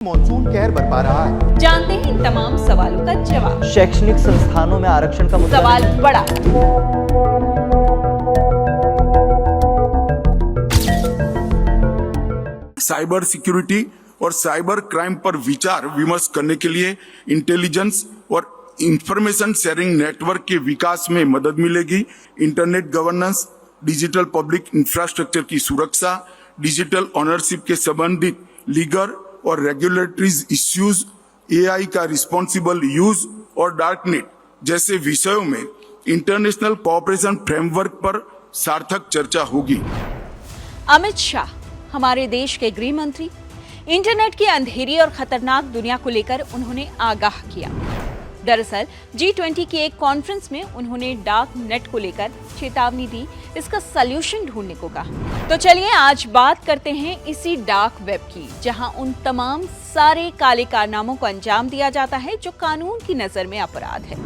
Monsoon कहर बरपा रहा है। जानते हैं इन तमाम सवालों का जवाब। शैक्षणिक संस्थानों में आरक्षण का मुद्दा सवाल बड़ा। साइबर सिक्योरिटी और साइबर क्राइम पर विचार विमर्श करने के लिए इंटेलिजेंस और इंफॉर्मेशन शेयरिंग नेटवर्क के विकास में मदद मिलेगी। Internet governance, digital public infrastructure की सुरक्षा, डिजिटल ऑनरशिप के संबंधित लीगल और रेगुलेटरीज इश्यूज, एआई का रिस्पॉन्सिबल यूज और डार्कनेट जैसे विषयों में इंटरनेशनल कोऑपरेशन फ्रेमवर्क पर सार्थक चर्चा होगी। अमित शाह हमारे देश के गृह मंत्री, इंटरनेट की अंधेरी और खतरनाक दुनिया को लेकर उन्होंने आगाह किया। दरअसल G20 की एक कॉन्फ्रेंस में उन्होंने डार्क नेट को लेकर चेतावनी दी, इसका सलूशन ढूंढने को कहा। तो चलिए आज बात करते हैं इसी डार्क वेब की, जहां उन तमाम सारे काले कारनामों को अंजाम दिया जाता है जो कानून की नजर में अपराध है।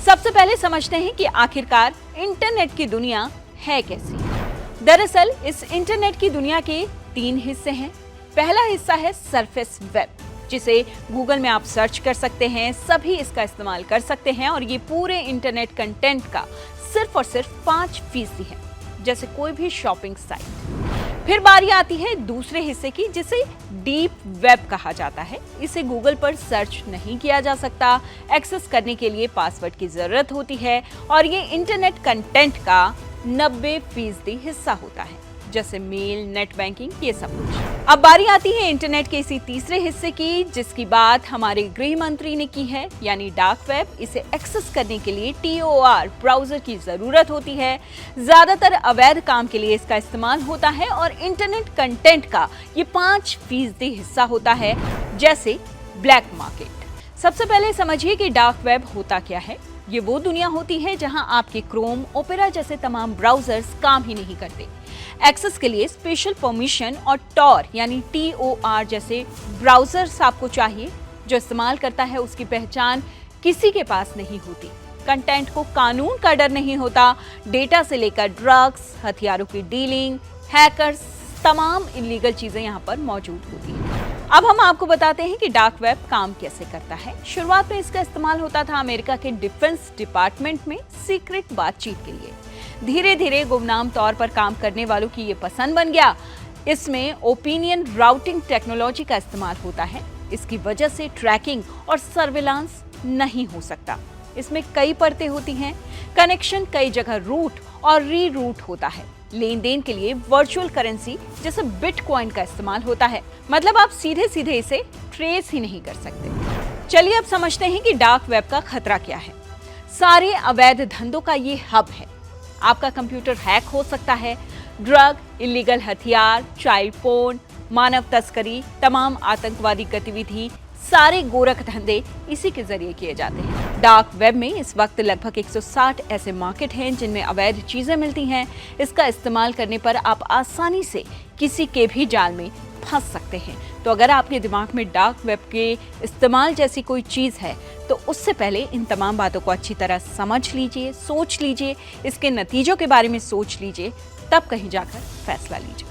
सबसे पहले समझते हैं कि आखिरकार इंटरनेट की दुनिया है कैसी। दरअसल इस इंटरनेट की दुनिया के 3 हिस्से हैं। पहला हिस्सा है सरफेस वेब, जिसे गूगल में आप सर्च कर सकते हैं, सभी इसका इस्तेमाल कर सकते हैं और ये पूरे इंटरनेट कंटेंट का सिर्फ और सिर्फ 5% है, जैसे कोई भी शॉपिंग साइट। फिर बारी आती है दूसरे हिस्से की, जिसे डीप वेब कहा जाता है। इसे गूगल पर सर्च नहीं किया जा सकता, एक्सेस करने के लिए पासवर्ड की जरूरत होती है और ये इंटरनेट कंटेंट का 90% हिस्सा होता है, जैसे मेल, नेट बैंकिंग, ये सब कुछ। अब बारी आती है इंटरनेट के इसी तीसरे हिस्से की, जिसकी बात हमारे गृह मंत्री ने की है, यानी डार्क वेब। इसे एक्सेस करने के लिए TOR ब्राउजर की जरूरत होती है। ज्यादातर अवैध काम के लिए इसका इस्तेमाल होता है और इंटरनेट कंटेंट का ये 5% हिस्सा होता है, जैसे ब्लैक मार्केट। सबसे पहले समझिए कि डार्क वेब होता क्या है। ये वो दुनिया होती है जहां आपके क्रोम, ओपेरा जैसे तमाम ब्राउजर्स काम ही नहीं करते। एक्सेस के लिए स्पेशल परमिशन और टॉर यानी TOR जैसे ब्राउजर्स आपको चाहिए। जो इस्तेमाल करता है उसकी पहचान किसी के पास नहीं होती। कंटेंट को कानून का डर नहीं होता। डेटा से लेकर ड्रग्स, हथियारों की डीलिंग, हैकर्स, तमाम इलीगल चीजें यहाँ पर मौजूद होती हैं। अब हम आपको बताते हैं कि डार्क वेब काम कैसे करता है। शुरुआत में इसका इस्तेमाल होता था अमेरिका के डिफेंस डिपार्टमेंट में सीक्रेट बातचीत के लिए। धीरे धीरे गुमनाम तौर पर काम करने वालों की ये पसंद बन गया। इसमें ओपिनियन राउटिंग टेक्नोलॉजी का इस्तेमाल होता है। इसकी वजह से ट्रैकिंग और सर्विलांस नहीं हो सकता। इसमें कई परतें होती हैं। कनेक्शन कई जगह रूट और री रूट होता है। लेन देन के लिए वर्चुअल करेंसी जैसे बिटकॉइन का इस्तेमाल होता है। मतलब आप सीधे सीधे इसे ट्रेस ही नहीं कर सकते। चलिए अब समझते हैं कि डार्क वेब का खतरा क्या है। सारे अवैध धंधों का ये हब है। आपका कंप्यूटर हैक हो सकता है। ड्रग, इलीगल हथियार, चाइल्ड पोर्न, मानव तस्करी, तमाम आतंकवादी गतिविधि, सारे गोरख धंधे इसी के जरिए किए जाते हैं। डार्क वेब में इस वक्त लगभग 160 ऐसे मार्केट हैं जिनमें अवैध चीजें मिलती हैं। इसका इस्तेमाल करने पर आप आसानी से किसी के भी जाल में फंस सकते हैं। तो अगर आपके दिमाग में डार्क वेब के इस्तेमाल जैसी कोई चीज है तो उससे पहले इन तमाम बातों को अच्छी तरह समझ लीजिए, सोच लीजिए, इसके नतीजों के बारे में सोच लीजिए, तब कहीं जाकर फैसला लीजिए।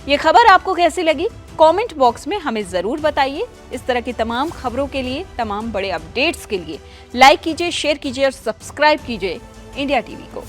ये खबर आपको कैसी लगी? कमेंट बॉक्स में हमें जरूर बताइए। इस तरह की तमाम खबरों के लिए, तमाम बड़े अपडेट्स के लिए लाइक कीजिए, शेयर कीजिए और सब्सक्राइब कीजिए इंडिया टीवी को।